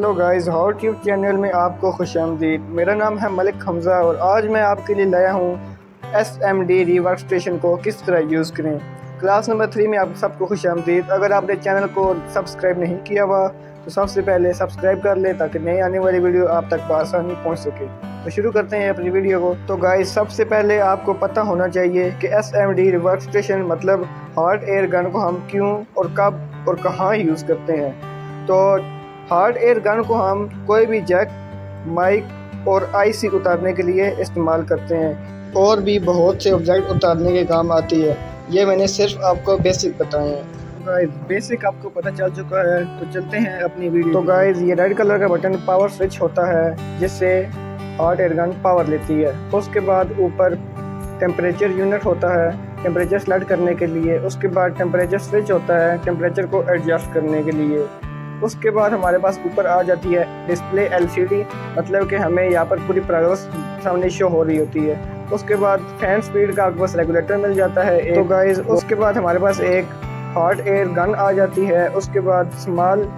Hello guys, hot tube channel में आपको खुशामदीद। मेरा नाम है मलिक हमज़ा और आज मैं आपके लिए लाया हूँ SMD वर्क स्टेशन को किस तरह यूज़ करें। क्लास नंबर 3 में आप सबको खुशामदीद। अगर आपने चैनल को सब्सक्राइब नहीं किया हुआ तो सबसे पहले सब्सक्राइब कर ले ताकि नई आने वाली वीडियो आप तक आसानी पहुँच सके। तो शुरू करते हैं अपनी वीडियो को। तो गाइस, सबसे पहले आपको पता होना चाहिए कि SMD वर्क स्टेशन मतलब हॉट एयर गन को हम क्यों और कब और कहाँ यूज़ करते हैं। तो हॉट एयर गन को हम कोई भी जैक, माइक और IC उतारने के लिए इस्तेमाल करते हैं और भी बहुत से ऑब्जेक्ट उतारने के काम आती है। ये मैंने सिर्फ आपको बेसिक बताए हैं। गाइस, बेसिक आपको पता चल चुका है तो चलते हैं अपनी वीडियो। तो गाइस, ये रेड कलर का बटन पावर स्विच होता है जिससे हॉट एयर गन पावर लेती है। उसके बाद ऊपर टेम्परेचर यूनिट होता है टेम्परेचर सेलेक्ट करने के लिए। उसके बाद टेम्परेचर स्विच होता है टेम्परेचर को एडजस्ट करने के लिए। उसके बाद हमारे पास ऊपर आ जाती है डिस्प्ले LCD, मतलब कि हमें यहाँ पर पूरी प्रोग्रेस सामने शो हो रही होती है। उसके बाद फैन स्पीड का आपके पास रेगुलेटर मिल जाता है तो गाइस, उसके बाद हमारे पास एक हॉट एयर गन आ जाती है। उसके बाद स्मॉल,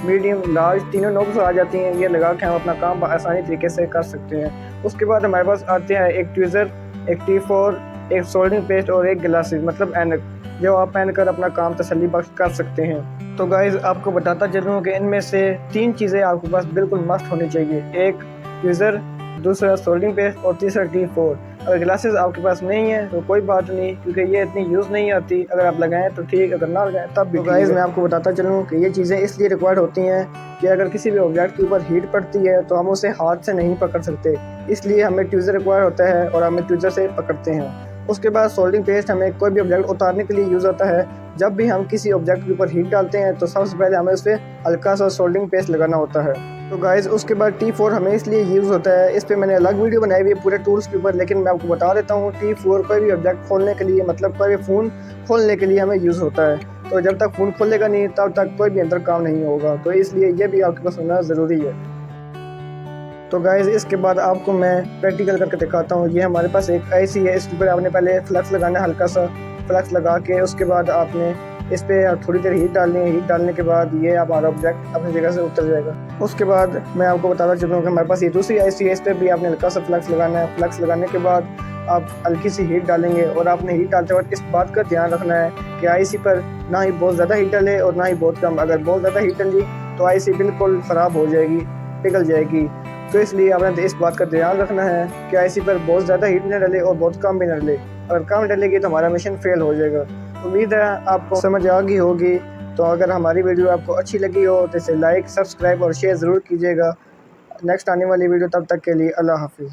मीडियम, लार्ज तीनों नोब्स आ जाती हैं। ये लगा के हम अपना काम आसानी तरीके से कर सकते हैं। उसके बाद हमारे पास आते हैं एक ट्विज़र, एक T4, एक सोल्डरिंग पेस्ट और एक ग्लासेस मतलब ऐनक, जो आप पहन कर अपना काम तसल्ली बख्श कर सकते हैं। तो गाइज़, आपको बताता चलूँ कि इनमें से 3 चीज़ें आपके पास बिल्कुल मस्ट होनी चाहिए। एक ट्विज़र, दूसरा सोल्डरिंग पेस्ट और तीसरा T4। अगर ग्लासेस आपके पास नहीं है तो कोई बात नहीं, क्योंकि ये इतनी यूज़ नहीं आती। अगर आप लगाएं तो ठीक, अगर ना लगाएं तब भी। तो गाइज़, मैं आपको बताता चलूँ कि ये चीज़ें इसलिए रिक्वायर्ड होती हैं कि अगर किसी भी ऑब्जेक्ट के ऊपर हीट पड़ती है तो हम उसे हाथ से नहीं पकड़ सकते, इसलिए हमें ट्विज़र रिक्वायर होता है और हमें ट्विज़र से पकड़ते हैं। उसके बाद सोल्डरिंग पेस्ट हमें कोई भी ऑब्जेक्ट उतारने के लिए यूज़ होता है। जब भी हम किसी ऑब्जेक्ट के ऊपर हीट डालते हैं तो सबसे पहले हमें उस पर हल्का सा सोल्डरिंग पेस्ट लगाना होता है। तो गाइज़, उसके बाद T4 हमें इसलिए यूज़ होता है, इस पर मैंने अलग वीडियो बनाई हुई है पूरे टूल्स के ऊपर, लेकिन मैं आपको बता देता हूँ। T4 कोई भी ऑब्जेक्ट खोलने के लिए, मतलब कोई भी फ़ोन खोलने के लिए हमें यूज़ होता है। तो जब तक फ़ोन खोलेगा नहीं तब तक कोई भी अंदर काम नहीं होगा, तो इसलिए ये भी आपके पास होना ज़रूरी है। तो गाइज़, इसके बाद आपको मैं प्रैक्टिकल करके दिखाता हूँ। ये हमारे पास एक IC है, इसके ऊपर आपने पहले फ्लक्स लगाना है, हल्का सा फ्लक्स लगा के उसके बाद आपने इस पर थोड़ी देर हीट डालनी है। हीट डालने के बाद ये हमारा ऑब्जेक्ट अपनी जगह से उतर जाएगा। उसके बाद मैं आपको बताता चलूँ कि हमारे पास ये दूसरी IC है, इस पर भी आपने हल्का सा फ्लक्स लगाना है। फ्लक्स लगाने के बाद आप हल्की सी हीट डालेंगे और आपने हीट डालते वक्त इस बात का ध्यान रखना है कि IC पर ना ही बहुत ज़्यादा हीट डाले और ना ही बहुत कम। अगर बहुत ज़्यादा हीट डली तो IC बिल्कुल ख़राब हो जाएगी, पिघल जाएगी। तो इसलिए आपने इस बात का ध्यान रखना है कि IC पर बहुत ज़्यादा हीट न डले और बहुत कम भी न डले। अगर कम डलेगी तो हमारा मिशन फेल हो जाएगा। उम्मीद है आपको समझ आ गई होगी। तो अगर हमारी वीडियो आपको अच्छी लगी हो तो इसे लाइक, सब्सक्राइब और शेयर ज़रूर कीजिएगा। नेक्स्ट आने वाली वीडियो तब तक के लिए अल्लाह हाफिज़।